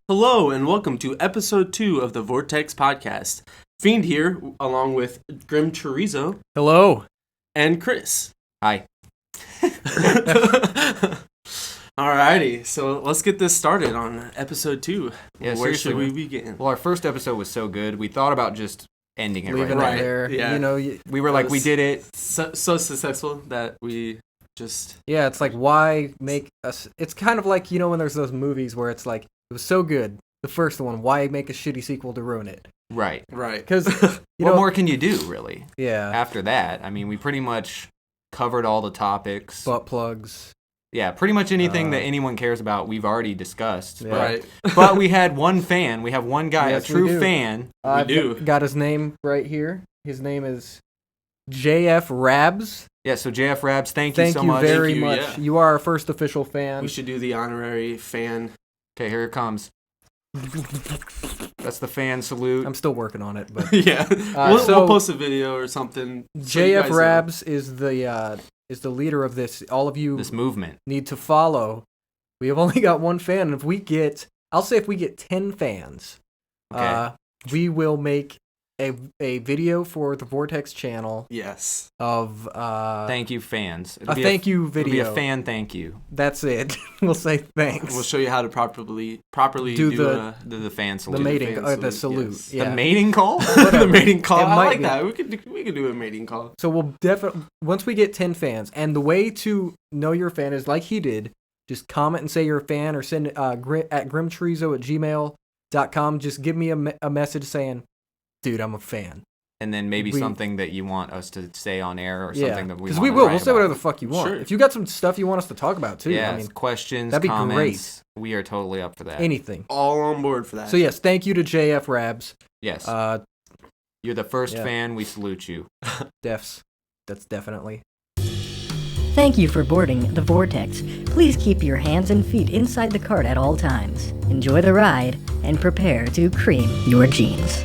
Hello and welcome to episode 2 of the Vortex podcast. Fiend here, along with Grim Chorizo. Hello. And Chris. Hi. Alrighty, so let's get this started on episode 2. Yeah, Where should we seriously, begin? Well, our first episode was so good, we thought about just ending it Leaving right it there. there. Yeah. You know, We were like, we did it. So successful that we just... yeah, it's like, why make us... It's kind of like, you know, when there's those movies where it's like, it was so good, the first one, why make a shitty sequel to ruin it? Right. Right. Because, What more can you do, really? Yeah. After that, I mean, we pretty much covered all the topics. Butt plugs. Yeah, pretty much anything that anyone cares about, we've already discussed. Yeah. Right. But we had one fan. We have one guy, Yes, a we true do. fan. I've do. got his name right here. His name is JF Rabs. Yeah, so JF Rabs, thank you Thank so you much. very Thank you, much. yeah. You are our first official fan. We should do the honorary fan. Okay, here it comes. That's the fan salute. I'm still working on it, but Yeah. so- we'll post a video or something. so you JF guys know. Rabs is the leader of this. All of you This movement. need to follow. We have only got one fan, and if we get 10 fans, Okay. we will make a video for the Vortex channel Yes. of Thank you, fans. a thank you It'll video. be a fan thank you. That's it. We'll say thanks. We'll show you how to properly Do do the- The fan salute. the mating, fan the salute, salute. yes. Yeah. The mating call? the mating call. It I might like be. that. We could do a mating call. So we'll definitely, once we get 10 fans, and the way to know you're a fan is like he did, just comment and say you're a fan, or send at grimchorizo@gmail.com. Just give me a message saying, dude, I'm a fan. And then maybe We- something that you want us to say on air or Yeah, something that we because want we to will. write We'll say whatever the about. fuck you want. Sure. If you got some stuff you want us to talk about too, Yeah, I mean, questions, that'd be comments. We are totally up for that. anything. All on board for that. So yes, thank you to JF Rabs. Yes. You're the first yeah. fan. We salute you. Defs. That's definitely. Thank you for boarding the Vortex. Please keep your hands and feet inside the cart at all times. Enjoy the ride and prepare to cream your jeans.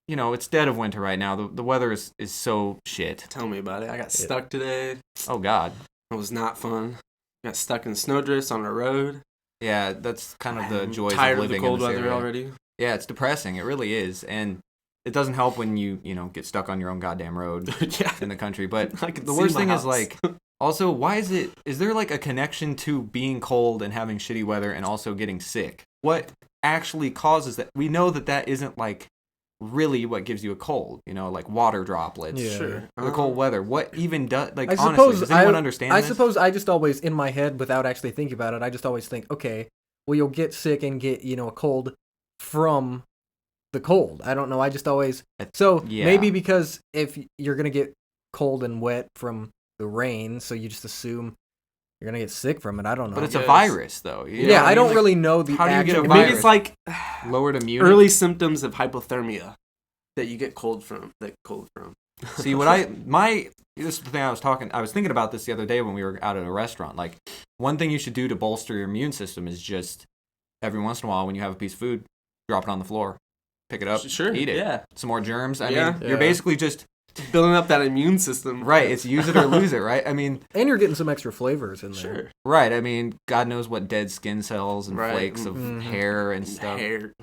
You know, it's dead of winter right now. The weather is so shit. Tell me about it. I got stuck today. Oh, God. It was not fun. Got stuck in snowdrifts on the road. Yeah, that's kind of the I'm joys tired of of the living cold in this weather area. already. Yeah, it's depressing. It really is. And it doesn't help when you get stuck on your own goddamn road Yeah. in the country. But I can the see worst my thing house. is, like, also, why is there like a connection to being cold and having shitty weather and also getting sick? What actually causes that? We know that isn't like really what gives you a cold, like water droplets. Yeah. Sure. The cold weather. What even does, like, I honestly, suppose does anyone understand I this? suppose I just always, in my head, without actually thinking about it, I just always think, okay, well, you'll get sick and get, a cold from the cold. I don't know. I just always... So, Yeah. maybe because if you're going to get cold and wet from the rain, so you just assume you're going to get sick from it. I don't know. But it's a Yes. virus, though. You know yeah, what I don't mean? really know the how do you get a actual... virus? Maybe it's like Lowered immunity. early symptoms of hypothermia that you get cold from. See, this is the thing I was thinking about this the other day when we were out at a restaurant. Like, one thing you should do to bolster your immune system is just every once in a while when you have a piece of food, drop it on the floor, pick it up, Sure, eat it. yeah. Some more germs. I Yeah. mean, Yeah. you're basically just, Building up that immune system. right, it's use it or lose it, right? I mean, And you're getting some extra flavors in there. Sure. right, I mean, God knows what dead skin cells and Right. flakes of Mhm. hair and stuff. Hair.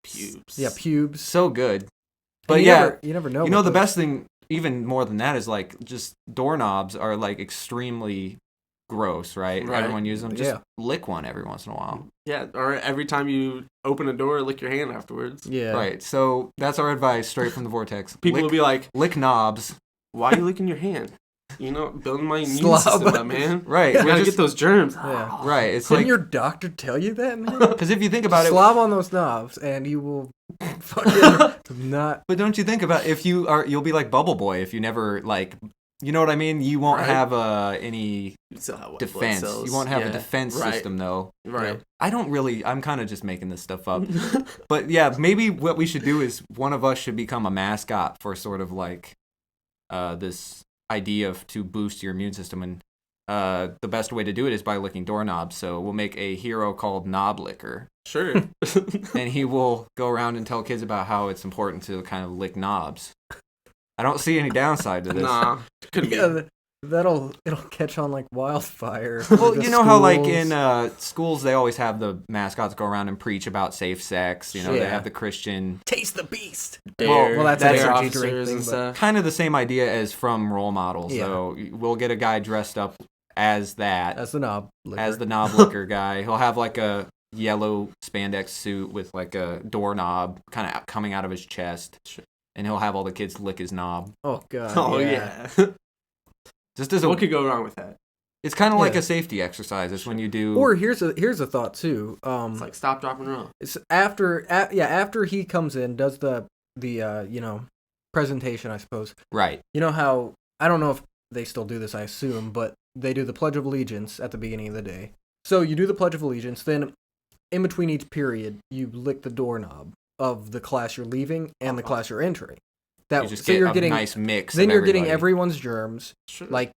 Pubes. Yeah, pubes. So good. And But you yeah, never know. the what best thing, even more than that, is like just doorknobs are like extremely gross, right? Right. Everyone uses them. Just Yeah. lick one every once in a while. Yeah, or every time you open a door, lick your hand afterwards. Yeah. Right. So that's our advice straight from the Vortex. People will be like, lick knobs. why are you licking your hand? Building my immune Slob. system up, man. Right. We we gotta just- get those germs. Yeah. Right. It's Didn't like your doctor tell you that, man? because if you think about it, Slob on those knobs, and you will fucking not. but don't you think about you'll be like Bubble Boy if you never like, you know what I mean? You won't Right. have any You still have white blood defense. cells. You won't have Yeah. a defense Right. system though. Right. I'm kind of just making this stuff up. But yeah, maybe what we should do is one of us should become a mascot for sort of like this idea to boost your immune system, and the best way to do it is by licking doorknobs. So we'll make a hero called Knob Licker, Sure. and he will go around and tell kids about how it's important to kind of lick knobs. I don't see any downside to this. Nah. Could be. Yeah, It'll catch on like wildfire. Well, The you know how like schools. in schools they always have the mascots go around and preach about safe sex. You know, they Yeah. have the Christian. Taste the beast. Dare, Well, that's dare an energy officers drink and thing, but- stuff. Kind of the same idea as from role models. Yeah. So we'll get a guy dressed up as that, As the knob. Licker. as the knob licker guy. He'll have like a yellow spandex suit with like a doorknob kind of coming out of his chest, and he'll have all the kids lick his knob. Oh god. Oh yeah. Just as a, What could go wrong with that? it's kind of like Yeah. a safety exercise. It's when you do. Or here's a thought too. It's like stop, drop, and roll. It's after he comes in, does the presentation, I suppose. right. You know how I don't know if they still do this, I assume, but they do the Pledge of Allegiance at the beginning of the day. So you do the Pledge of Allegiance, then in between each period, you lick the doorknob of the class you're leaving and the class you're entering. You just get a nice mix. Then of you're getting everybody. everyone's germs, Sure. like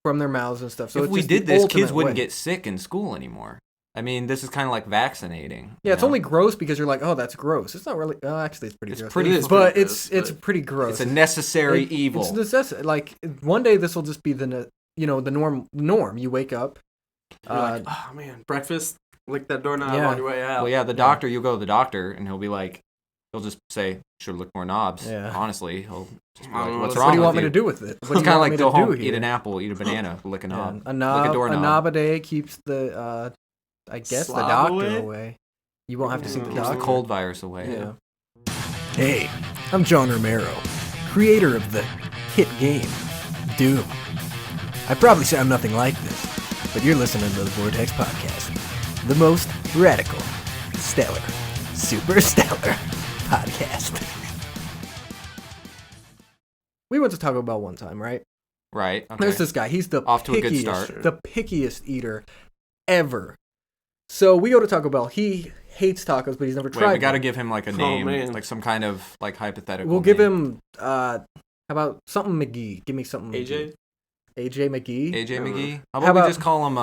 from their mouths and stuff. So if it's we just the did this, ultimate kids wouldn't way. get sick in school anymore. I mean, this is kind of like vaccinating. Yeah, it's you know? only gross because you're like, oh, that's gross. It's not really. Oh, actually, it's pretty It's gross. pretty It is but pretty it's gross, it's pretty gross. It's a necessary evil. It's necessary. Like one day, this will just be the the norm. You wake up. You're like, oh man, breakfast. Lick that doorknob Yeah. on your way out. Well, yeah, the doctor. You'll go to the doctor, and he'll be like, he'll just say, "Should lick more knobs." Yeah. Honestly, he'll just be I like, don't know, "What's what wrong What do you with want me to do with it? What do It's you kind of want like me go to do home, here? eat an apple, eat a banana, lick a Yeah, knob, a lick knob, a doorknob. a knob a day keeps the I guess the Slob doctor away. You won't have to see the Keeps Keeps doctor. the cold virus away. Yeah. Hey, I'm John Romero, creator of the hit game Doom. I probably sound nothing like this, but you're listening to the Vortex Podcast, the most radical, stellar, super stellar podcast. We went to Taco Bell one time, right? Right. Okay. There's this guy. He's the Off to a good pickiest, start. the pickiest eater ever. So we go to Taco Bell. He hates tacos, but he's never Wait, tried. we got to them. give him like a Oh, name, man. like some kind of like hypothetical. We'll give name. him. How about something McGee? Give me something. AJ? AJ McGee. AJ McGee. How How about we about- just call him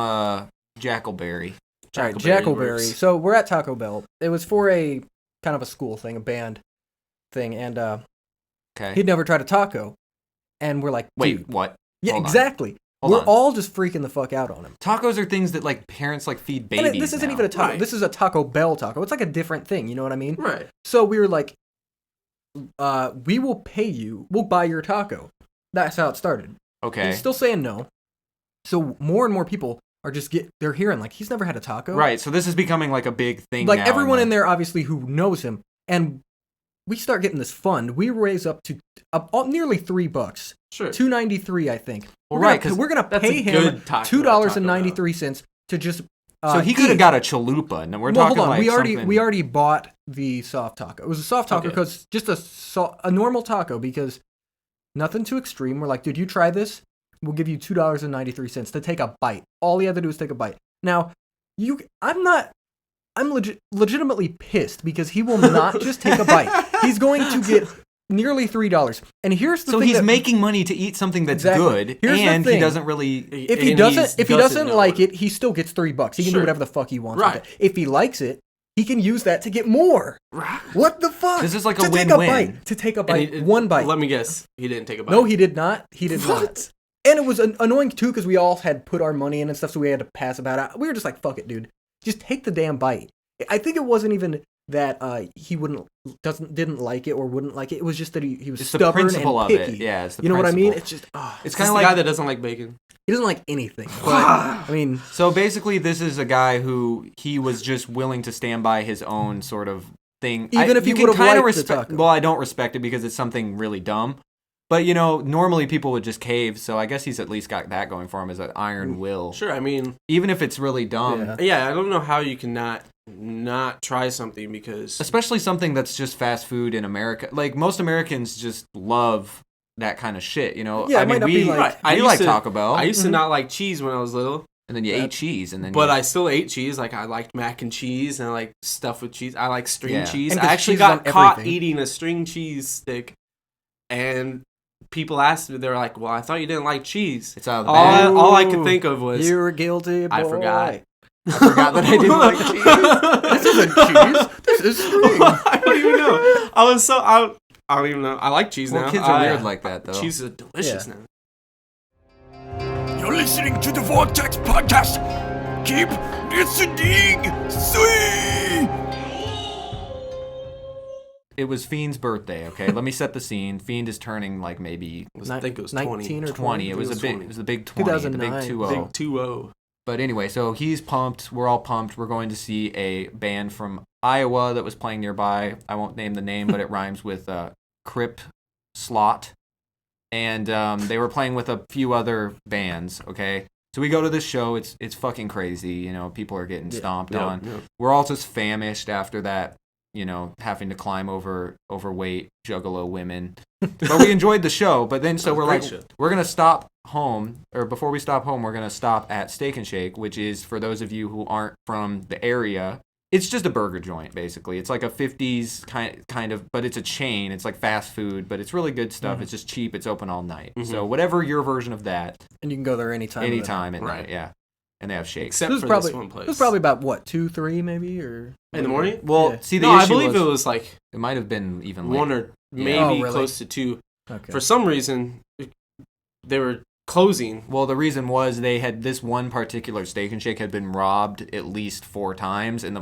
Jackleberry? All right, Jackleberry Jackleberry. works. So we're at Taco Bell. It was for a kind of a school thing, a band thing, and Okay. he'd never tried a taco, and we're like, Wait, dude. what? Yeah, Hold on. exactly. Hold We're on. all just freaking the fuck out on him. Tacos are things that like parents like feed babies. And this isn't now. even a taco. Right. This is a Taco Bell taco. It's like a different thing. You know what I mean? Right. So we were like, we will pay you. We'll buy your taco. That's how it started. Okay. He's still saying no. So more and more people are just they're hearing like he's never had a taco. Right. So this is becoming like a big thing. Like now everyone the- in there obviously who knows him, and we start getting this fund. We raise up to nearly $3, Sure. $2.93, I think. Well, We're right, gonna- 'cause we're gonna that's pay a him good taco at $2.93 to just. So he could have eat. got a chalupa. And we're Well, talking hold on. like we something... already bought the soft taco. It was a soft taco Okay. because just a normal taco because nothing too extreme. We're like, dude, you try this. We'll give you $2.93 to take a bite. All he had to do is take a bite. Now, I'm legitimately pissed because he will not just take a bite. He's going to get nearly $3. And here's the So thing he's that- making money to eat something that's Exactly. good, Here's the and he thing. doesn't really. if he doesn't know like it. it, he still gets $3. He can do Sure. whatever the fuck he wants. Right. With it. If he likes it, he can use that to get more. Right. What the fuck? This is like a to take a win-win. bite. To take a And bite. One bite. Let me guess. He didn't take a bite. No, he did not. He did not. What? And it was annoying too because we all had put our money in and stuff, so we had to pass about it. We were just like, "Fuck it, dude. Just take the damn bite." I think it wasn't even that he didn't like it or wouldn't like it. It was just that he was It's the stubborn principle and of picky. it. Yeah, it's the You know what I mean? principle. It's just It's It's kind kind of of like guy that doesn't like bacon. he doesn't like anything. But I mean, So basically, this is a guy who he was just willing to stand by his own sort of thing. Even if he you can would've kinda liked the respect. taco. Well, I don't respect it because it's something really dumb. But you know, normally people would just cave. So I guess he's at least got that going for him as an iron will. Sure. I mean, Even if it's really dumb, Yeah. yeah. I don't know how you can not try something because especially something that's just fast food in America. Like most Americans just love that kind of shit. You know, Yeah, it I might mean, not be we like- Right. I we used like to- Taco Bell, I used to not like cheese when I was little, and then you ate cheese, and then but you, I still ate cheese. Like I liked mac and cheese and I like stuff with cheese. I like string Yeah. cheese. And I 'cause actually cheese is got on caught everything. eating a string cheese stick, and people asked me, they were like, "Well, I thought you didn't like cheese." it's out of the bag. All I could think of was you were guilty. Boy. I forgot. I forgot that I didn't like cheese. This isn't cheese. This is string. I don't even know. I don't even know. I like cheese Well, now. kids are weird like that, though. Cheese is delicious Yeah. now. listening to the Vortex podcast. Keep listening. See. It was Fiend's birthday. Okay, let me set the scene. Fiend is turning like maybe I think it was 19 or 20. It was a big. 20. It was the big 20. The big 2009. 2-0. Big 2-0. But anyway, so he's pumped. We're all pumped. We're going to see a band from Iowa that was playing nearby. I won't name the name, but it rhymes with Crip Slot. And they were playing with a few other bands, okay? So we go to this show. It's fucking crazy. You know, people are getting stomped on. Yeah. We're all just famished after that, you know, having to climb over overweight juggalo women. But we enjoyed the show. But then so we're like, we're going to stop home, or before we stop home, we're going to stop at Steak and Shake, which is, for those of you who aren't from the area, it's just a burger joint, basically. It's like a 50s kind of, but it's a chain. It's like fast food, but it's really good stuff. Mm-hmm. It's just cheap. It's open all night. Mm-hmm. So whatever your version of that. And you can go there anytime. Anytime at Right. night, yeah. And they have shakes. Except for probably, this one place. It was probably about, what, 2, 3 maybe? Or in the morning? Well, Yeah. see, the No, issue I believe was, it was like it might have been even later. 1 or maybe Oh, really? close to 2. Okay. For some reason, they were closing. Well, the reason was they had this one particular Steak and Shake had been robbed at least 4 times in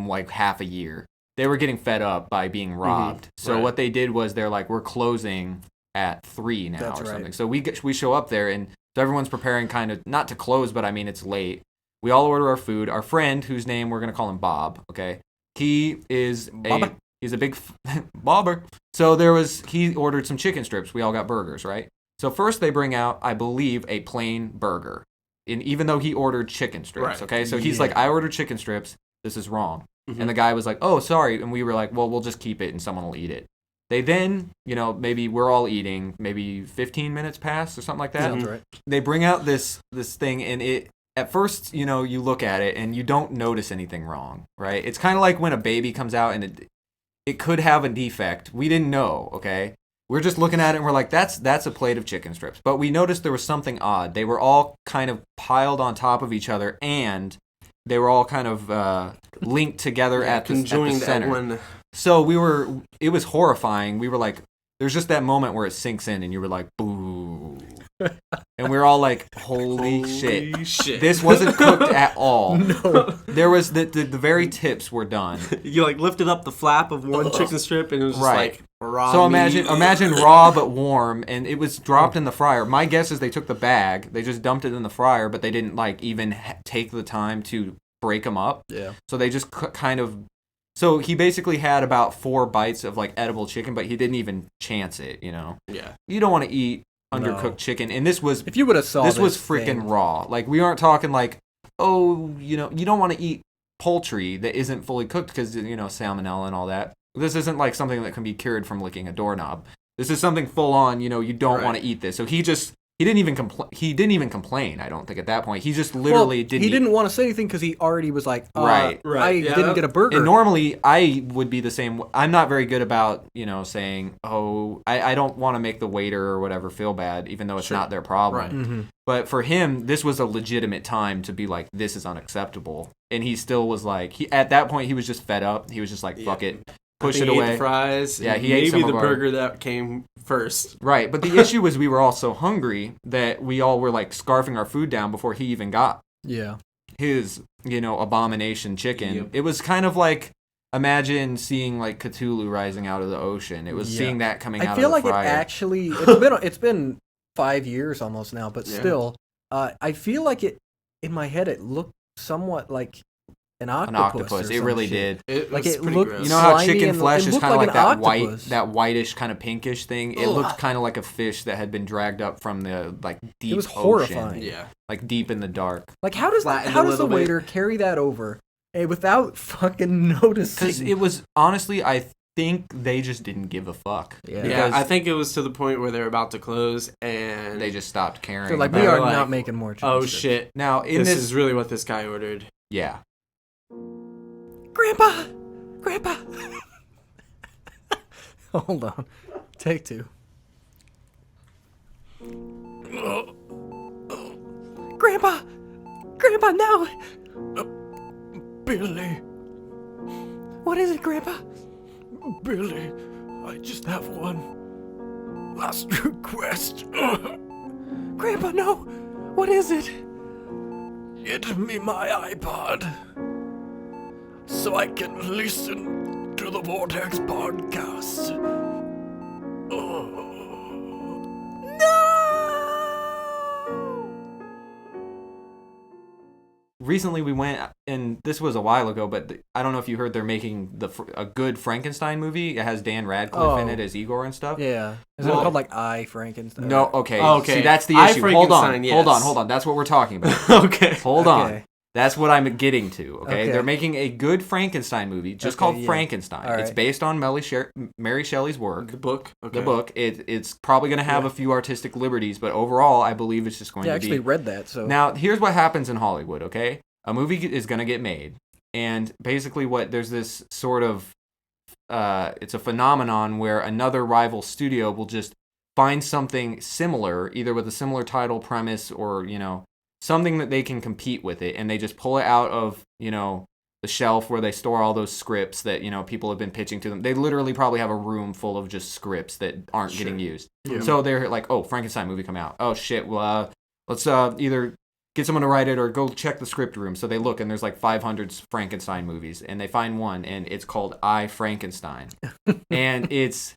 like half a year. They were getting fed up by being robbed. So Right. what they did was they're like, we're closing at 3 now That's or right. something. So we show up there and so everyone's preparing kind of not to close, but I mean it's late. We all order our food. Our friend, whose name we're gonna call him Bob, okay? He's a big bobber. So he ordered some chicken strips. We all got burgers, right? So first they bring out, I believe, a plain burger. And even though he ordered chicken strips, Right. okay? So he's like, I ordered chicken strips. This is wrong. Mhm. And the guy was like, oh, sorry. And we were like, well, we'll just keep it and someone will eat it. They then, you know, maybe we're all eating, maybe 15 minutes pass or something like that. Sounds right. They bring out this thing and it, at first, you know, you look at it and you don't notice anything wrong, right? It's kind of like when a baby comes out and it could have a defect. We didn't know, okay? We're just looking at it and we're like, that's a plate of chicken strips. But we noticed there was something odd. They were all kind of piled on top of each other and they were all kind of linked together at the center. One. So it was horrifying. We were like, there's just that moment where it sinks in and you were like, boo. And we were all like, holy shit. This wasn't cooked at all. No. There was the very tips were done. You like lifted up the flap of one chicken strip and it was just Right. like raw So meat. imagine raw but warm, and it was dropped in the fryer. My guess is they took the bag, they just dumped it in the fryer, but they didn't like even take the time to break them up. Yeah. So they just kind of. So he basically had about 4 bites of like edible chicken, but he didn't even chance it. You know. Yeah. You don't want to eat undercooked chicken, and this was. If you would have saw This was freaking thing. raw. Like we aren't talking like, oh, you know, you don't want to eat poultry that isn't fully cooked because you know salmonella and all that. This isn't like something that can be cured from licking a doorknob. This is something full on. You know, you don't want to eat this. So he didn't even complain. He didn't even complain. I don't think at that point. He just literally didn't. He didn't want to say anything because he already was like, Right. I Yeah, didn't get a burger. And normally I would be the same. I'm not very good about, you know, saying, oh, I don't want to make the waiter or whatever feel bad, even though it's not their problem. Right. Mm-hmm. But for him, this was a legitimate time to be like, this is unacceptable. And he still was like, at that point, he was just fed up. He was just like, fuck it. Push it He ate away. the fries. Yeah, and he ate maybe some the of our- burger that came first. Right. But the issue was we were all so hungry that we all were like scarfing our food down before he even got Yeah. his, you know, abomination chicken. Yep. It was kind of like, imagine seeing like Cthulhu rising out of the ocean. It was Yeah. seeing that coming I out feel of the like fryer. it actually it's been 5 years almost now, but Yeah. still, I feel like it in my head it looked somewhat like an An octopus. octopus. or It some really shit. did. It Like, was it pretty looked- gross. You know how slimy chicken and flesh it is looked kind of like like an that octopus. that whitish kind of pinkish thing? It Ugh. looked kind of like a fish that had been dragged up from the like deep It was ocean. horrifying. Yeah. Like deep in the dark. Like how does Flattened the a little bit. waiter carry that over without fucking noticing? Because it was honestly, I think they just didn't give a fuck. Yeah. Yeah, Because I think it was to the point where they were about to close and they just stopped caring. They're like, about we it. are like, not making more chicken oh strips. shit. Now in This this, is really what this guy ordered. yeah. Grandpa! Grandpa! Hold on. Take 2. Grandpa! Grandpa, no! Billy. What is it, Grandpa? Billy, I just have one last request. Grandpa, no! What is it? Get me my iPod so I can listen to the Vortex podcast. Oh. Recently we went, and this was a while ago, but I don't know if you heard they're making a good Frankenstein movie. It has Dan Radcliffe in it as Igor and stuff. Yeah. Is it called like I, Frankenstein? No, okay. Okay. See, that's the I, issue. Frankenstein, Hold yes. on. That's what we're talking about. Okay. Hold on. That's what I'm getting to, okay? Okay. They're making a good Frankenstein movie just called Frankenstein. All It's right. based on Mary Shelley's work. The book. Okay. The book. It's probably going to have a few artistic liberties, but overall, I believe it's just going to be... I actually read that, so... Now, here's what happens in Hollywood, okay? A movie is going to get made, and basically there's this sort of... it's a phenomenon where another rival studio will just find something similar, either with a similar title, premise, or, something that they can compete with it, and they just pull it out of, the shelf where they store all those scripts that, people have been pitching to them. They literally probably have a room full of just scripts that aren't getting used. Yeah. So they're like, oh, Frankenstein movie come out. Oh, shit, well, let's either get someone to write it or go check the script room. So they look, and there's like 500 Frankenstein movies, and they find one, and it's called I, Frankenstein. And it's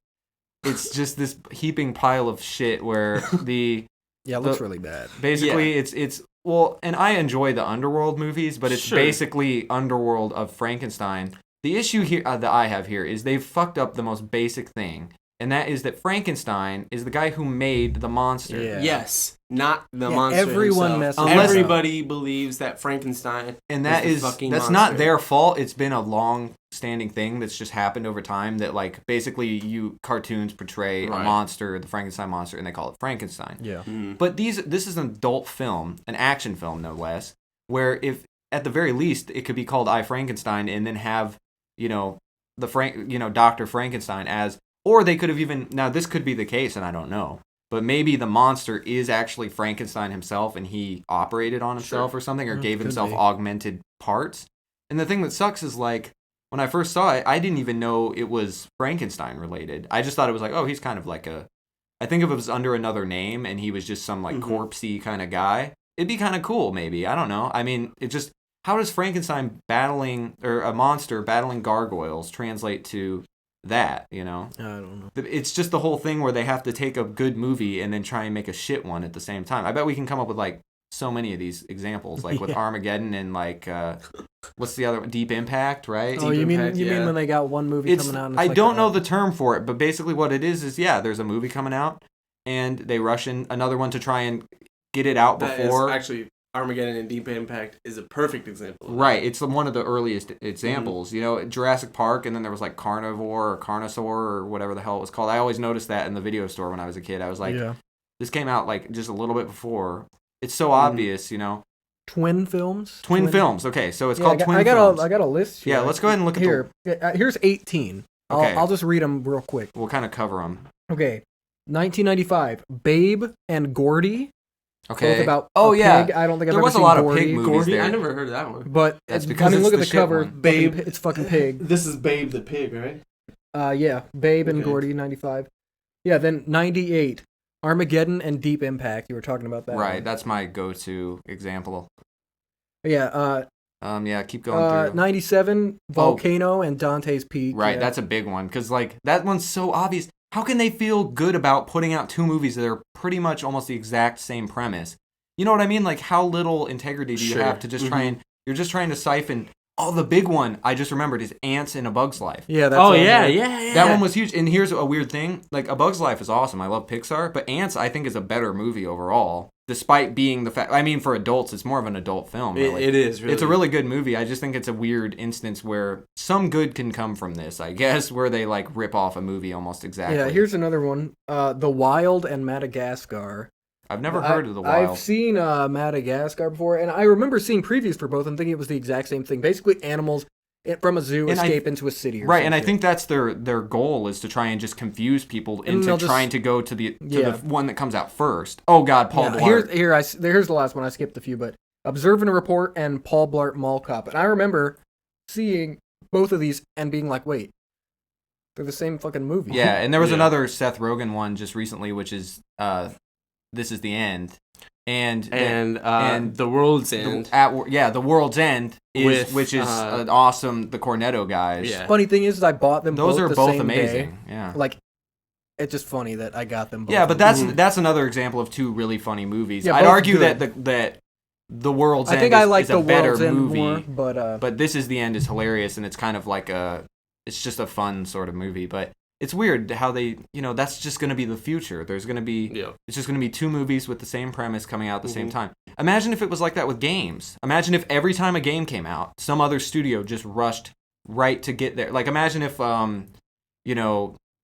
just this heaping pile of shit where Yeah, it looks really bad. basically it's well, and I enjoy the underworld movies, but it's basically underworld of Frankenstein. The issue here that I have here is they've fucked up the most basic thing, and that is that Frankenstein is the guy who made the monster. Yeah. Yes, not the monster everyone himself. messes Everybody believes that Frankenstein And that is is the fucking that's monster. not their fault. It's been a long-standing thing that's just happened over time. That like basically cartoons portray a monster, the Frankenstein monster, and they call it Frankenstein. Yeah. But this is an adult film, an action film no less, where if at the very least it could be called I, Frankenstein, and then have Dr. Frankenstein as, or they could have even, now this could be the case and I don't know, but maybe the monster is actually Frankenstein himself and he operated on himself or something, or gave himself augmented parts. And the thing that sucks is like, when I first saw it, I didn't even know it was Frankenstein related. I just thought it was like, oh, he's kind of like I think if it was under another name and he was just some like corpsey kind of guy, it'd be kind of cool maybe. I don't know. I mean, how does Frankenstein or a monster battling gargoyles translate to that, I don't know. It's just the whole thing where they have to take a good movie and then try and make a shit one at the same time. I bet we can come up with like so many of these examples, like with Armageddon and like what's the other one? Deep Impact, right? Oh, Deep you Impact, mean when they got one movie coming out? And I it's don't know the term for it, but basically what it is there's a movie coming out and they rush in another one to try and get it out before. Actually, Armageddon and Deep Impact is a perfect example. Right, it's one of the earliest examples. Jurassic Park, and then there was like Carnivore or Carnosaur or whatever the hell it was called. I always noticed that in the video store when I was a kid. I was like, this came out like just a little bit before. It's so obvious, Twin films? Twin films. Okay, so it's called Twin films. Films. I got a list here. Yeah, let's go ahead and look at here. Here's 18. Okay. I'll just read them real quick. We'll kind of cover them. Okay. 1995, Babe and Gordy. Okay. Both about pig. I don't think I've there ever was seen a lot Gordy. of pig movies Gordy? there. I never heard of that one. But that's because look at the shit cover. one. Babe. It's fucking pig. This is Babe the pig, right? Yeah, Babe and Gordy, 95. Yeah, then 98, Armageddon and Deep Impact. You were talking about that. Right, one. that's my go-to example. Yeah. Yeah, keep going through. 97, Volcano and Dante's Peak. Right, yeah. that's a big one because like that one's so obvious. How can they feel good about putting out two movies that are pretty much almost the exact same premise? You know what I mean? Like how little integrity do you have to just try and you're just trying to siphon. Oh, the big one I just remembered is Ants in A Bug's Life. Yeah, that's yeah. That one was huge. And here's a weird thing. Like, A Bug's Life is awesome. I love Pixar. But Ants, I think, is a better movie overall. Despite being the fact... I mean, for adults, it's more of an adult film, really. It is, really. It's a really good movie. I just think it's a weird instance where some good can come from this, I guess, where they, like, rip off a movie almost exactly. Yeah, here's another one. The Wild and Madagascar. I've never heard of The Wild. I've seen Madagascar before, and I remember seeing previews for both and thinking it was the exact same thing. Basically, animals from a zoo escape into a city or right, and I shit. think that's their goal is to try and just confuse people into trying to go to the one that comes out first. Oh God, Paul Blart. Here's the last one. I skipped a few, but Observe and Report and Paul Blart Mall Cop. And I remember seeing both of these and being like, wait, they're the same fucking movie. Yeah, and there was another Seth Rogen one just recently, which is This Is the End. and The World's End. The World's End With, which is an awesome. The Cornetto guys. Yeah. Funny thing is, I bought them. Those both are the both same amazing. Day. Yeah. Like, it's just funny that I got them both. Yeah, but that's another example of two really funny movies. Yeah, I'd both argue good. that The World's End is The a better World's End movie, more, but This Is the End is hilarious, and it's kind of like it's just a fun sort of movie. But it's weird how they, that's just going to be the future. There's going to be, it's just going to be two movies with the same premise coming out at the same time. Imagine if it was like that with games. Imagine if every time a game came out, some other studio just rushed right to get there. Like, imagine if,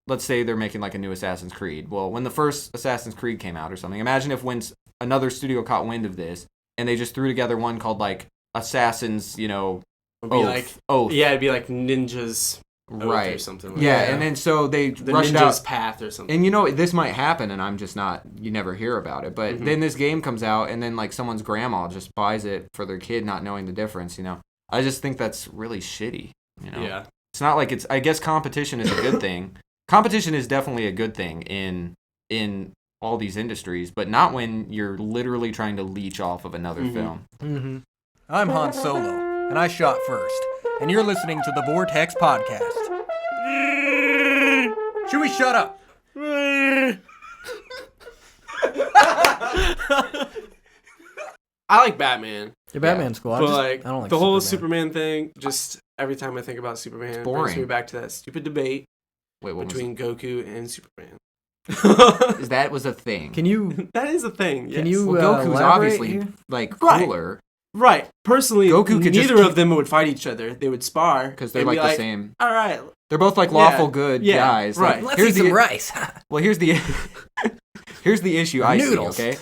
let's say they're making like a new Assassin's Creed. Well, when the first Assassin's Creed came out or something, imagine if when another studio caught wind of this and they just threw together one called like Assassin's, Oath. Yeah, it'd be like Ninja's Oath right or something like that. that. And then so they The rushed Ninja's out. Path or something. And this might happen, and I'm just not, you never hear about it. But then this game comes out, and then like someone's grandma just buys it for their kid not knowing the difference, I just think that's really shitty, Yeah. It's not like I guess competition is a good thing. Competition is definitely a good thing in all these industries, but not when you're literally trying to leech off of another film. Mm-hmm. I'm Han Solo, and I shot first, and you're listening to the Vortex Podcast. Chewie, shut up! I like Batman. The Batman Squad. But I don't like the whole Superman. Superman thing, just every time I think about Superman, it boring. brings me back to that stupid debate Wait, what between Goku and Superman. that was a thing. Can you? That is a thing. Yes. Can you? Well, Goku's elaborate obviously here? like Right. cooler Right. Personally, Goku could just neither of them would fight each other. They would spar because they're They'd like be the same. All right. They're both like lawful good guys. right. Like, Let's here's eat some the rice. well, here's the here's the issue I see. Noodles. Okay,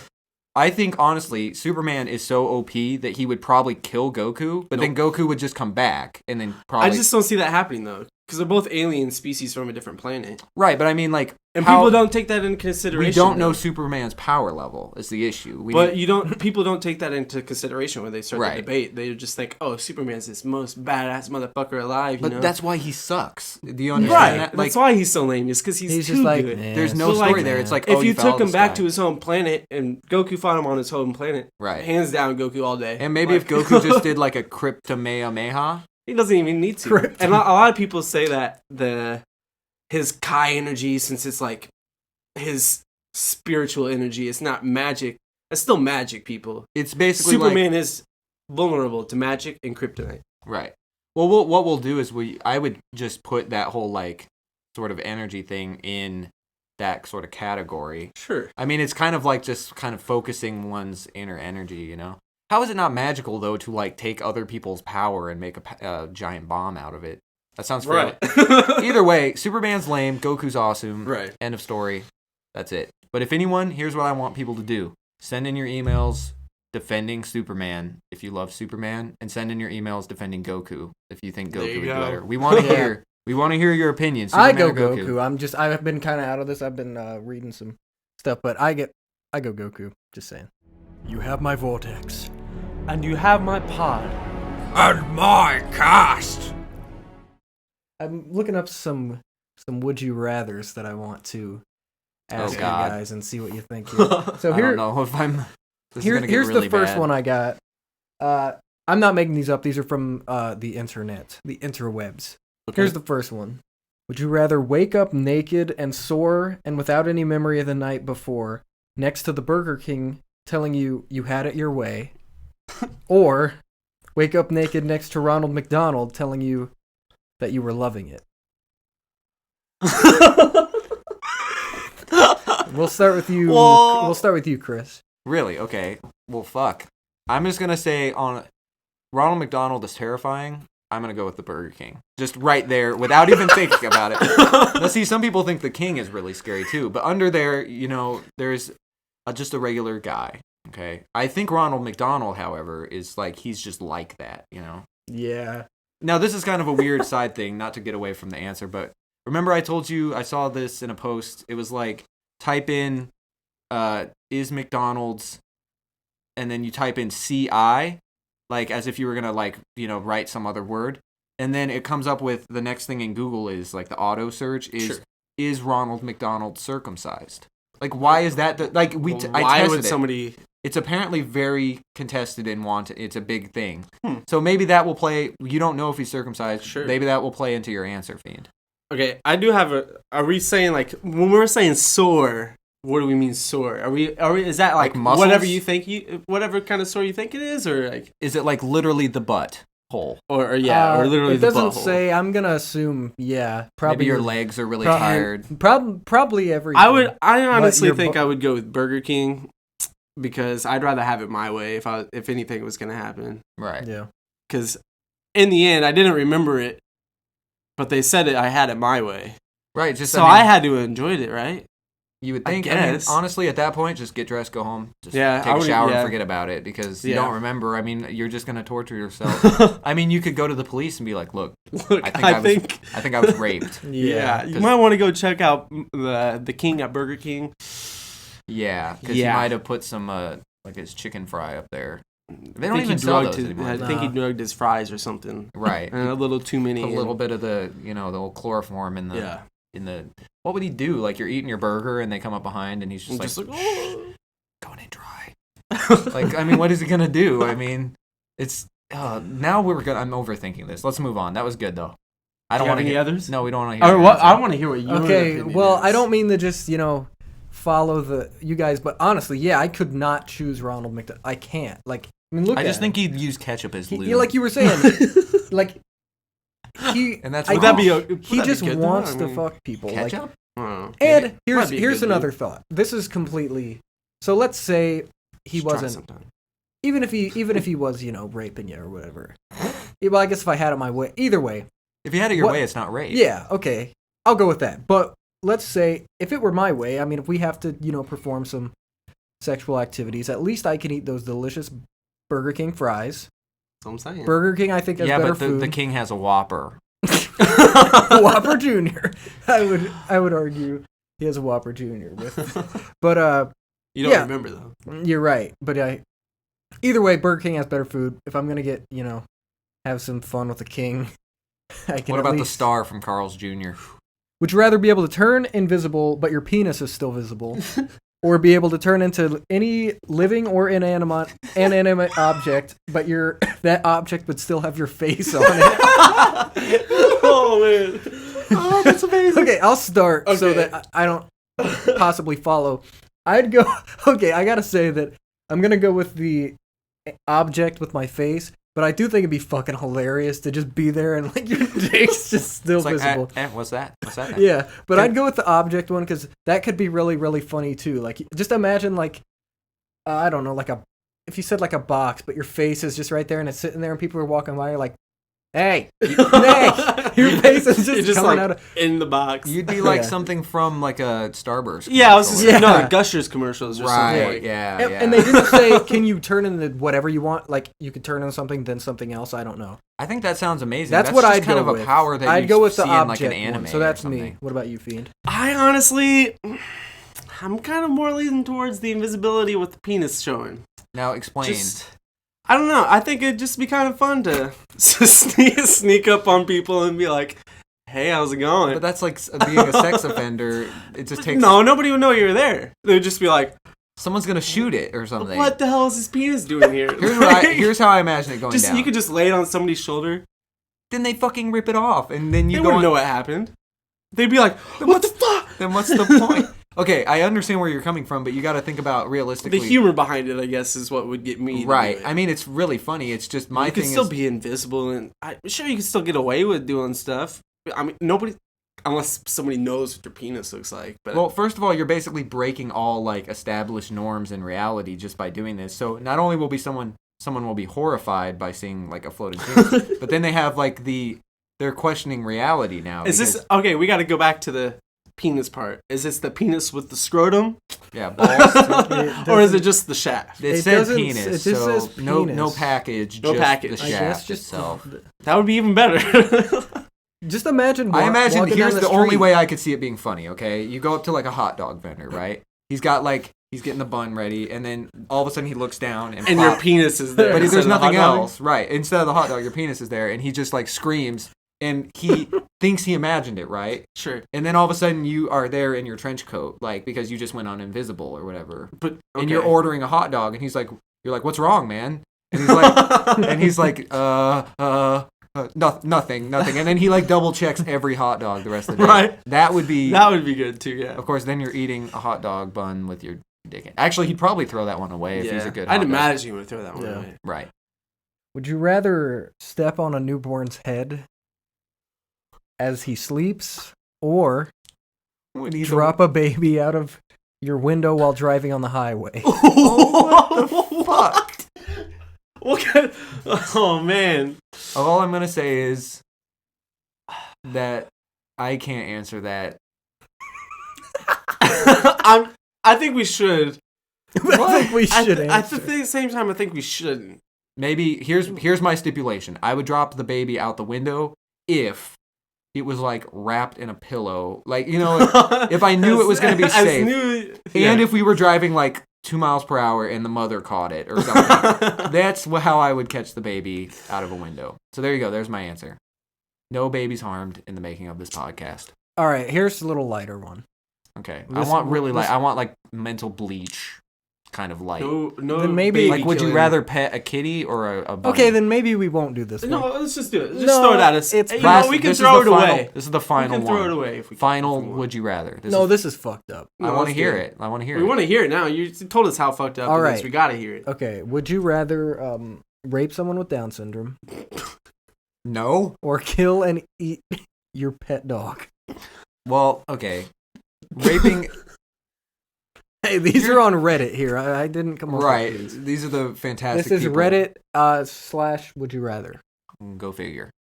I think honestly, Superman is so OP that he would probably kill Goku, but then Goku would just come back and then probably. I just don't see that happening though, because they're both alien species from a different planet, right, but I mean like. and people don't take that into consideration. We don't know though. Superman's power level is the issue. But people don't take that into consideration when they start Right. the debate. They just think, oh, Superman's this most badass motherfucker alive. But know? that's why he sucks. Do you understand right. that? Like, That's why he's so lame. Is because he's too just like, good. yeah, there's no So, like, story there. It's like, If oh, you fell took him this back guy. to his home planet and Goku fought him on his home planet, right, hands down Goku all day. and maybe Like- if Goku just did like a Cryptomehameha, he doesn't even need to. And a lot of people say that his Kai energy, since it's like his spiritual energy, it's not magic. It's still magic, people. it's basically Superman is vulnerable to magic and kryptonite. right. Well, what we'll do is I would just put that whole like sort of energy thing in that sort of category. Sure. I mean, it's kind of like just kind of focusing one's inner energy, How is it not magical though to like take other people's power and make a giant bomb out of it? That sounds fair. Right. Either way, Superman's lame, Goku's awesome. Right. End of story. That's it. But if anyone, here's what I want people to do. Send in your emails defending Superman if you love Superman, and send in your emails defending Goku if you think There Goku you would be go. better. We want to hear your opinions. I Superman go or Goku. I've been kind of out of this. I've been reading some stuff, but I go Goku. Just saying. You have my vortex. And you have my pod. And my cast. I'm looking up some would you rathers that I want to ask you God. guys and see what you think. Here. So I here, don't know if I'm. This is here's gonna get really the first bad. one I got. I'm not making these up. These are from the internet, the interwebs. Okay. Here's the first one. Would you rather wake up naked and sore and without any memory of the night before, next to the Burger King telling you you had it your way, or wake up naked next to Ronald McDonald telling you that you were loving it? We'll start with you. Whoa. We'll start with you, Chris. Really? Okay. Well, fuck. I'm just gonna say on Ronald McDonald is terrifying. I'm gonna go with the Burger King. Just right there, without even thinking about it. Now, see, some people think the King is really scary too, but under there, there's just a regular guy. Okay. I think Ronald McDonald, however, is like he's just like that. Yeah. Now, this is kind of a weird side thing, not to get away from the answer, but remember I told you I saw this in a post. It was like type in is McDonald's, and then you type in CI, like as if you were gonna like write some other word, and then it comes up with the next thing in Google is like the auto search is Ronald McDonald circumcised? Like why is that? I Why tested would it. somebody It's apparently very contested and wanted. It's a big thing. So maybe that will play. You don't know if he's circumcised. Sure. Maybe that will play into your answer, Fiend. Okay, I do have a. Are we saying like when we're saying sore? What do we mean sore? Are we? Is that like muscles? whatever you think whatever kind of sore you think it is, or like? Is it like literally the butt hole? Or literally the butthole? It doesn't say. I'm gonna assume. Yeah, probably. Maybe your legs are really tired. Probably everything. I honestly think I would go with Burger King. Because I'd rather have it my way if anything was gonna happen. Right. Yeah. Because in the end, I didn't remember it, but they said I had it my way. Right. I had to enjoy it, right? You would think. I guess. Honestly, at that point, just get dressed, go home, take a shower, and forget about it because you don't remember. I mean, you're just gonna torture yourself. I mean, you could go to the police and be like, "Look, I think I was raped." Yeah. You might want to go check out the King at Burger King. Yeah, because he might have put some like his chicken fry up there. They don't even sell those anymore. I think he drugged his fries or something. Right, and a little too many. A little bit of the the old chloroform in the. What would he do? Like you're eating your burger and they come up behind and he's just like going in dry. Like I mean, what is he gonna do? I mean, it's now I'm overthinking this. Let's move on. That was good though. I don't want any others. No, we don't want to hear. I want to hear what you. Okay, well, I don't mean to just follow you guys, but honestly, yeah, I could not choose Ronald McDonald. I can't. Like, I mean, I just think he'd use ketchup as lube. Like you were saying, like and that's he just wants to fuck people. Ketchup. And here's another thought. This is completely. So let's say he wasn't. Even if he was, raping you or whatever. Well, I guess if I had it my way, either way. If you had it your way, it's not rape. Yeah. Okay. I'll go with that. But let's say if it were my way, I mean, if we have to, perform some sexual activities, at least I can eat those delicious Burger King fries. That's what I'm saying. Burger King, I think, has better food. Yeah, but the King has a Whopper. Whopper Jr. I would argue he has a Whopper Jr. But you don't remember though. You're right, but either way, Burger King has better food. If I'm gonna get have some fun with the King, I can. What about the star from Carl's Jr.? Would you rather be able to turn invisible, but your penis is still visible, or be able to turn into any living or inanimate object, but that object would still have your face on it? Oh man! Oh, that's amazing. Okay, I'll start so that I don't possibly follow. I'd go. Okay, I gotta say that I'm gonna go with the object with my face. But I do think it'd be fucking hilarious to just be there and like your dick's just still visible. What's that? Yeah, but I'd go with the object one because that could be really, really funny too. Like, just imagine like, I don't know, if you said like a box, but your face is just right there and it's sitting there and people are walking by, you're like, hey, your face is just coming out in the box. You'd be like something from like a Starburst. Yeah, I was just no Gushers commercials or something. Right, yeah. And they didn't say, can you turn into whatever you want? Like you could turn into something, then something else. I don't know. I think that sounds amazing. That's what I'd kind go of with. A power that I'd you go with see the in like an anime. One. So that's me. What about you, Fiend? I honestly, I'm kind of more leaning towards the invisibility with the penis showing. Now explain. I don't know. I think it'd just be kind of fun to sneak up on people and be like, hey, how's it going? But that's like being a sex offender. It just takes... No, nobody would know you were there. They would just be like... Someone's going to shoot it or something. What the hell is his penis doing here? Here's how I imagine it going down. You could just lay it on somebody's shoulder. Then they fucking rip it off. And then they wouldn't know what happened. They'd be like, what the fuck? Then what's the point? Okay, I understand where you're coming from, but you got to think about realistically. The humor behind it, I guess, is what would get me. Right. I mean, it's really funny. It's just my thing. You can still be invisible, and I'm sure you can still get away with doing stuff. I mean, nobody, unless somebody knows what your penis looks like. But well, first of all, you're basically breaking all like established norms in reality just by doing this. So not only will be someone will be horrified by seeing like a floating penis, but then they have like they're questioning reality now. Is this okay? We got to go back to the penis part. Is this the penis with the scrotum? Yeah, balls. Or is it just the shaft? It said penis. It just says penis. No package. No package. The shaft itself. That would be even better. Just imagine. I imagine here's the only way I could see it being funny. Okay, you go up to like a hot dog vendor, right? He's getting the bun ready, and then all of a sudden he looks down and your penis is there. But there's nothing else, right? Instead of the hot dog, your penis is there, and he just like screams. and he thinks he imagined it, right? Sure. And then all of a sudden you are there in your trench coat, like because you just went on invisible or whatever. But and you're ordering a hot dog, and you're like, what's wrong, man? And he's like, nothing. And then he like double checks every hot dog the rest of the day. Right. That would be good too. Yeah. Of course, then you're eating a hot dog bun with your dick in. Actually, he'd probably throw that one away if he's a good hot I'd dog. imagine he would throw that one away. Right. Would you rather step on a newborn's head as he sleeps, or drop a baby out of your window while driving on the highway? What the fuck? Oh man. All I'm gonna say is that I can't answer that. I think we should. I think we should answer. At the same time, I think we shouldn't. Maybe here's my stipulation. I would drop the baby out the window if it was like wrapped in a pillow, like if I knew it was going to be safe, and if we were driving like 2 miles per hour and the mother caught it or something. That's how I would catch the baby out of a window. So there you go. There's my answer. No babies harmed in the making of this podcast. All right, here's a little lighter one. Okay, I want really light. I want like mental bleach. Kind of light. No. Then maybe like, would you rather pet a kitty or a bunny? Okay, then maybe we won't do this. No, one. let's just do it. Just throw it at us. We can throw it away. This is the final one. We can throw it away if we final. Would you rather? This is fucked up. I want to hear it. We want to hear it now. You told us how fucked up it is. We gotta hear it. Okay. Would you rather rape someone with Down syndrome? No. Or kill and eat your pet dog? Well, okay. Raping. Hey, these are on Reddit here. I didn't come up with these. These are the fantastic This is people. Reddit / would you rather. Go figure.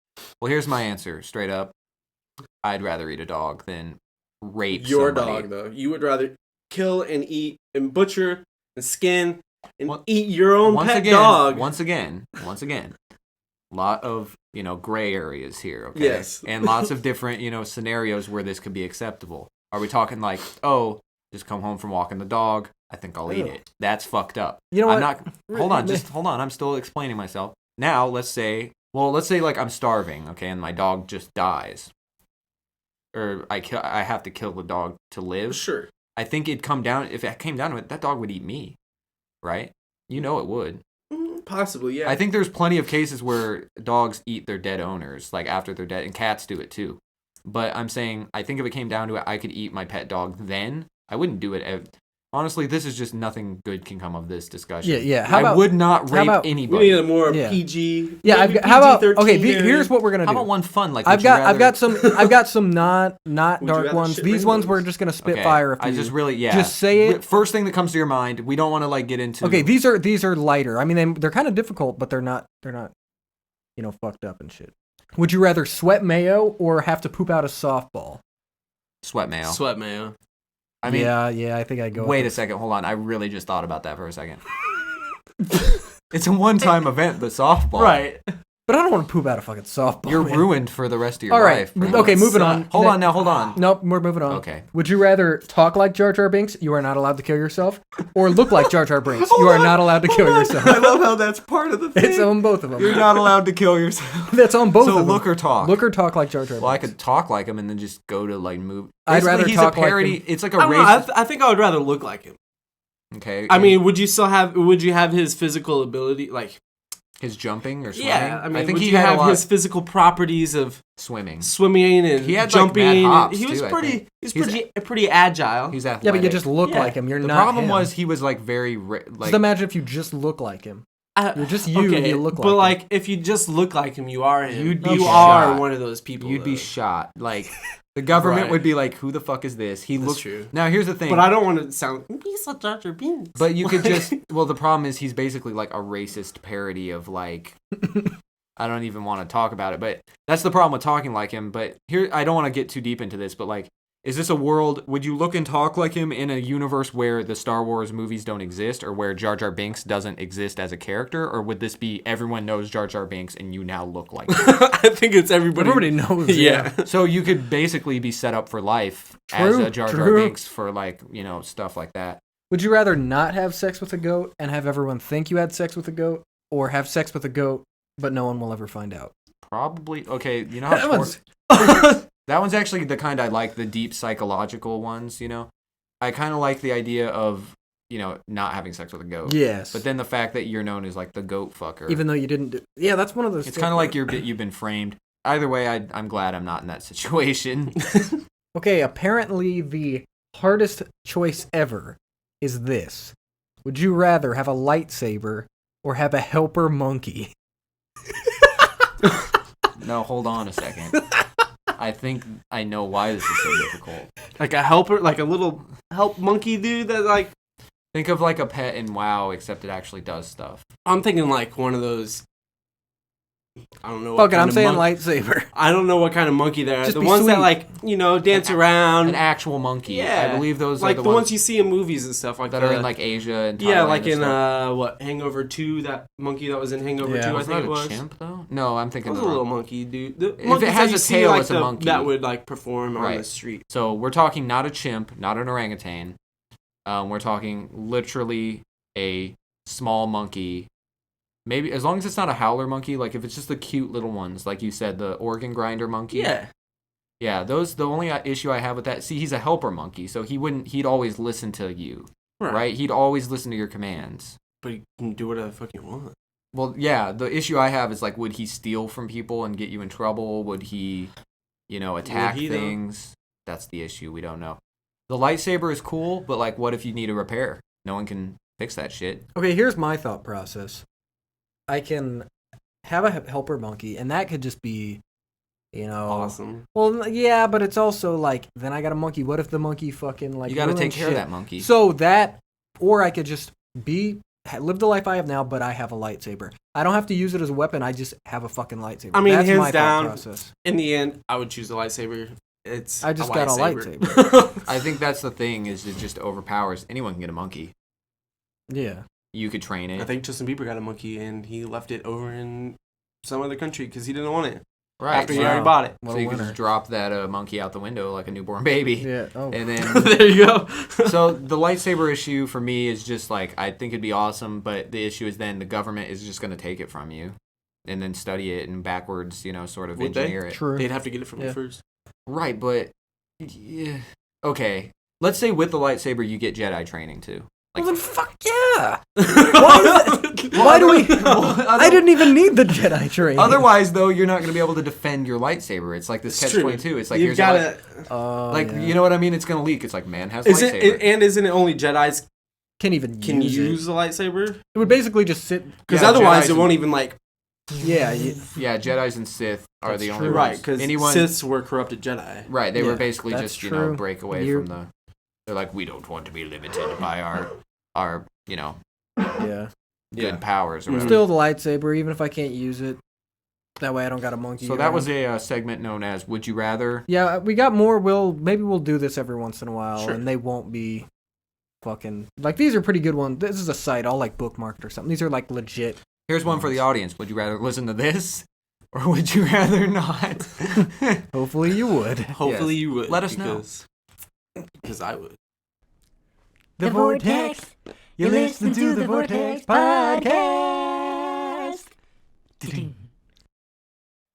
Well, here's my answer. Straight up. I'd rather eat a dog than rape your somebody. dog, though. You would rather kill and eat and butcher and skin and eat your own pet dog. Once again. Lot of, gray areas here, okay? Yes. And lots of different, scenarios where this could be acceptable. Are we talking like, just come home from walking the dog, I think I'll eat it. That's fucked up. You know what? Hold on. I'm still explaining myself. Now, let's say like I'm starving, okay, and my dog just dies. Or I have to kill the dog to live. Sure. I think if it came down to it, that dog would eat me. Right? You know it would. Possibly, yeah. I think there's plenty of cases where dogs eat their dead owners, like after they're dead, and cats do it too. But I'm saying, I think if it came down to it, I could eat my pet dog then. I wouldn't do it. Honestly, this is just nothing good can come of this discussion. Yeah. I would not rape anybody. We need a more PG. Yeah, how about here's what we're gonna do. How about one fun? Like I've got some not dark ones. These ones we're just gonna spit fire. I just really just say it. First thing that comes to your mind. We don't want to like get into. Okay, these are lighter. I mean, they're kind of difficult, but they're not fucked up and shit. Would you rather sweat mayo or have to poop out a softball? Sweat mayo. I mean, yeah, I think I go. Wait a second, hold on. I really just thought about that for a second. It's a one-time event, the softball. Right. But I don't want to poop out a fucking softball. You're ruined for the rest of your life. All right. Okay, moving on. Hold on. Nope, we're moving on. Okay. Would you rather talk like Jar Jar Binks? You are not allowed to kill yourself. Or look like Jar Jar Binks? You are not allowed to kill yourself. I love how that's part of the thing. It's on both of them. You're not allowed to kill yourself. That's on both of them. So look or talk. Look or talk like Jar Jar Binks. Well, I could talk like him and then just go to like move. I'd rather he's talk a parody. like him. It's like a racist. I think I would rather look like him. Okay. I mean, would you have his physical ability, like his jumping or swimming? Yeah, I mean, I think would he you had have his physical properties of swimming and he had, jumping? Like, mad hops he was too, pretty agile. He's athletic. Yeah, but you just look like him. You're the not. The problem him. was he was like very Just imagine if you just look like him. You're just you. Okay, you look like. But him. like, if you just look like him, you are him. You are one of those people. You'd be shot. Like the government would be like, "Who the fuck is this?" He looks. True. Now here's the thing. But I don't want to sound. He's a Jar Jar Binks. But you could just. Well, the problem is he's basically like a racist parody of like. I don't even want to talk about it, but that's the problem with talking like him. But here, I don't want to get too deep into this, but like, is this a world, would you look and talk like him in a universe where the Star Wars movies don't exist, or where Jar Jar Binks doesn't exist as a character, or would this be everyone knows Jar Jar Binks and you now look like him? I think it's everybody. Everybody knows. Yeah. So you could basically be set up for life as a Jar Jar Binks for like, stuff like that. Would you rather not have sex with a goat and have everyone think you had sex with a goat, or have sex with a goat but no one will ever find out? probably okay. You know how that one's actually the kind I like, the deep psychological ones. You know, I kind of like the idea of not having sex with a goat. Yes. But then the fact that you're known as like the goat fucker, even though you didn't do. Yeah, that's one of those. It's kind of like you've been framed. Either way, I'm glad I'm not in that situation. Okay, apparently the hardest choice ever is this. Would you rather have a lightsaber or have a helper monkey? No, hold on a second. I think I know why this is so difficult. Like a helper, like a little help monkey dude that like... Think of like a pet in WoW, except it actually does stuff. I'm thinking like one of those... I don't know. Fuck it, I'm saying lightsaber. I don't know what kind of monkey they are. Just the be ones sweet. that like dance around. An actual monkey. Yeah, I believe those like are the ones you see in movies and stuff like that are in like Asia and Thailand. Yeah, like in stuff. Hangover 2, that monkey that was in Hangover 2, I think it was. A chimp though? No, I'm thinking it was a little monkey dude. If it has a tail, it's a monkey that would like perform on the street. So we're talking not a chimp, not an orangutan. We're talking literally a small monkey. Maybe as long as it's not a howler monkey, like if it's just the cute little ones, like you said, the organ grinder monkey. Yeah. Yeah, those the only issue I have with that. See, he's a helper monkey, so he'd always listen to you, right? He'd always listen to your commands. But he can do whatever the fuck you want. Well, yeah, the issue I have is like, would he steal from people and get you in trouble? Would he, attack things? That's the issue. We don't know. The lightsaber is cool, but like, what if you need a repair? No one can fix that shit. Okay, here's my thought process. I can have a helper monkey, and that could just be, awesome. Well, yeah, but it's also like, then I got a monkey. What if the monkey fucking like? You got to take care of shit? that monkey. So that, or I could just live the life I have now, but I have a lightsaber. I don't have to use it as a weapon. I just have a fucking lightsaber. I mean, that's hands my down. thought process. In the end, I would choose the lightsaber. I just got a lightsaber. I think that's the thing, is it just overpowers. Anyone can get a monkey. Yeah. You could train it. I think Justin Bieber got a monkey and he left it over in some other country because he didn't want it. Right. After he already bought it. So you could just drop that monkey out the window like a newborn baby. Yeah. Oh. And then there you go. So the lightsaber issue for me is just like, I think it'd be awesome, but the issue is then the government is just going to take it from you and then study it and backwards, sort of engineer it. True. They'd have to get it from you first. Right, but yeah. Okay. Let's say with the lightsaber you get Jedi training too. Well, then fuck yeah! Why do we... I didn't even need the Jedi training. Otherwise, though, you're not going to be able to defend your lightsaber. It's like this catch-22. It's like, you've got to... you know what I mean? It's going to leak. It's like, man has lightsaber. And isn't it only Jedis can use the lightsaber? It would basically just sit... Because otherwise it won't even like... Yeah, yeah, Jedis and Sith are the only ones. Right, because Siths were corrupted Jedi. Right, they were basically just, break away from the... They're like, we don't want to be limited by our good powers or whatever. Still the lightsaber, even if I can't use it. That way I don't got a monkey. So that was a segment known as Would You Rather? Yeah, we got more. Maybe we'll do this every once in a while, and they won't be fucking... Like, these are pretty good ones. This is a site. I'll, bookmark it or something. These are, legit. Here's one for the audience. Would you rather listen to this, or would you rather not? Hopefully you would. Hopefully you would. Let us know. Because I would. The Vortex. You're listening to the Vortex Podcast.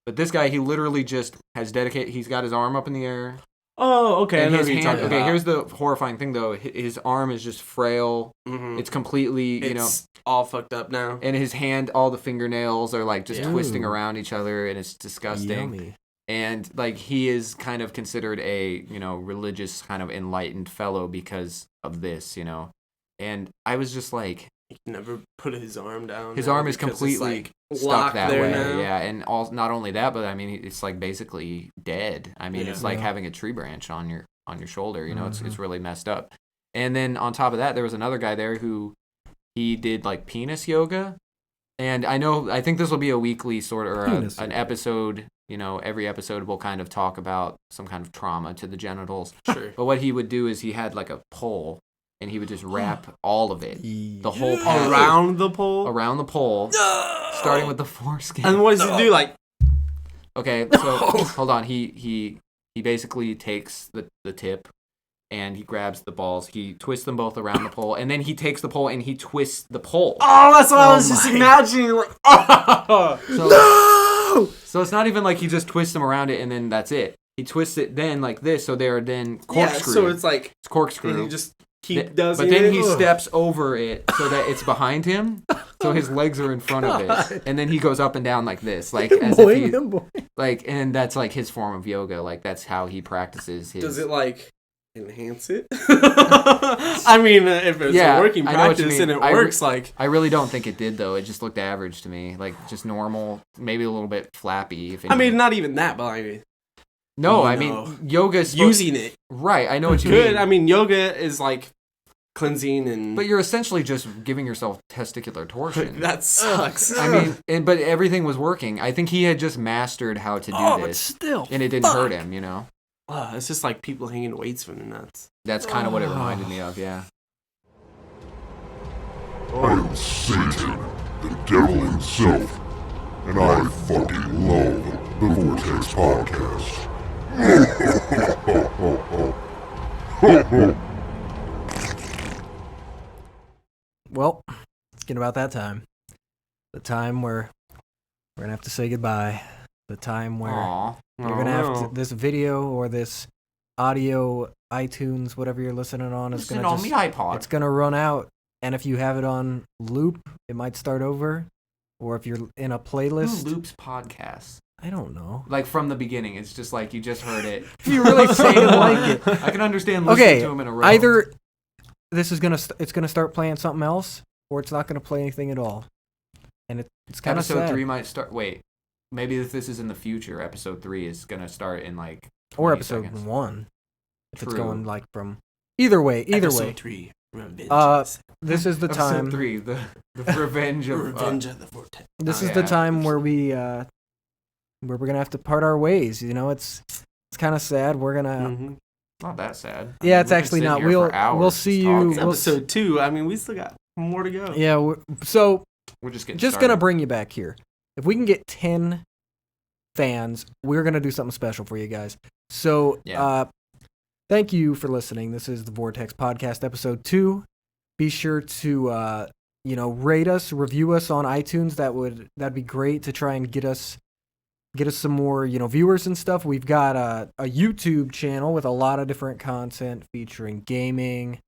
But this guy, he literally just has dedicated... He's got his arm up in the air. Oh, okay. And his hand... Okay, here's the horrifying thing, though. His arm is just frail. Mm-hmm. It's completely, It's all fucked up now. And his hand, all the fingernails are, just twisting around each other, and it's disgusting. Yummy. And, he is kind of considered a, religious kind of enlightened fellow because of this, And I was just like... He never put his arm down. His arm is completely stuck that way. Now. Yeah, and not only that, but, it's, basically dead. It's like having a tree branch on your shoulder, it's really messed up. And then on top of that, there was another guy there who he did, penis yoga. And I think this will be a weekly sort or an episode... every episode will kind of talk about some kind of trauma to the genitals. Sure. But what he would do is he had a pole, and he would just wrap all of it, the whole pole. Around the pole? Around the pole, starting with the foreskin. And what does he do? Okay, so hold on. He basically takes the tip, and he grabs the balls. He twists them both around the pole, and then he takes the pole and he twists the pole. Oh, that's what I was just imagining. So it's not even like he just twists them around it and then that's it. He twists it then like this, so they're then corkscrew. Yeah, so it's like corkscrew. And he just But then he steps over it so that it's behind him, so his legs are in front of it, and then he goes up and down like this, like as if he, like, and that's like his form of yoga. Like that's how he practices his. Does it like enhance it? I mean, if it's a working practice and it works, like I really don't think it did though. It just looked average to me, like just normal, maybe a little bit flappy. If I mean, not even that, but I mean. No, I mean yoga's using it. Right, I know what you mean. I mean, yoga is like cleansing and. But you're essentially just giving yourself testicular torsion. That sucks. I mean, but everything was working. I think he had just mastered how to do this. But still, and it didn't hurt him, you know. It's just like people hanging weights from their nuts. That's kind of what it reminded me of, yeah. I am Satan, the devil himself, and I fucking love the Vortex podcast. well, it's getting about that time. The time where we're going to have to say goodbye. The time where you're going to have to, this video or this audio, iTunes, whatever you're listening on, is going to on the iPod. It's going to run out. And if you have it on loop, it might start over. Or if you're in a playlist. Who loops podcasts? I don't know. Like from the beginning, it's just like you just heard it. You really say it like it. I can understand listening to them in a row. Either this is it's gonna start playing something else, or it's not gonna play anything at all. And it's kind of sad. Episode 3 might start. Wait, maybe if this is in the future, episode 3 is gonna start in like. Or episode 1, if True. it's going like from. Either way. Episode 3, Revenge. This is the time. Episode 3, the revenge of the Vortex. This is the time where where we're gonna have to part our ways. You know, it's kind of sad. We're gonna. Mm-hmm. Not that sad. Yeah, it's actually not. We'll see you. Episode 2. I mean, we still got more to go. Yeah. We're just gonna bring you back here. If we can get 10 fans, we're gonna do something special for you guys. So, thank you for listening. This is the Vortex Podcast, episode 2. Be sure to rate us, review us on iTunes. That'd be great to try and get us some more, viewers and stuff. We've got a YouTube channel with a lot of different content featuring gaming,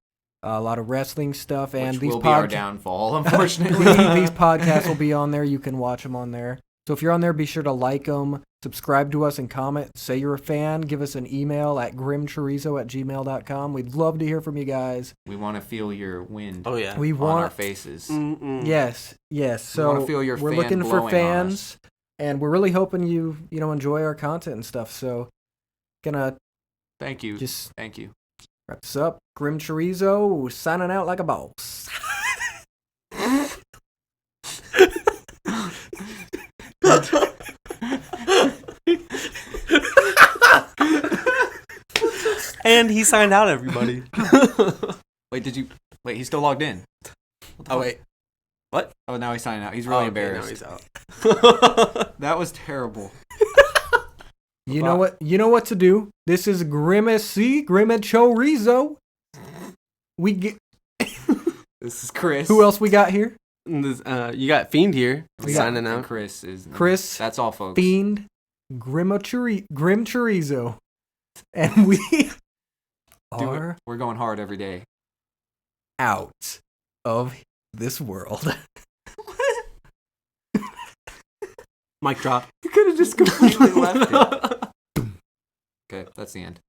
a lot of wrestling stuff, and which will be our downfall, unfortunately. These podcasts will be on there. You can watch them on there. So if you're on there, be sure to like them, subscribe to us, and comment. Say you're a fan. Give us an email at grimchorizo@gmail.com. We'd love to hear from you guys. We want to feel your wind. Oh yeah, we want on our faces. Yes. So we want to feel your we're looking for fans, and we're really hoping you enjoy our content and stuff. So, gonna thank you. Thank you. Wrap this up. Grim Chorizo signing out like a boss. And he signed out, everybody. Wait, he's still logged in. Oh, wait. What? Oh, now he's signing out. He's really embarrassed. Now he's out. That was terrible. You know what? You know what to do. This is Grimacy, Chorizo. We get. This is Chris. Who else we got here? You got Fiend here. Signing out. Chris is. Chris. That's all, folks. Fiend, Grim Chorizo, and we are. We're going hard every day. Out of this world. Mic drop. You could have just completely left it. Okay, that's the end.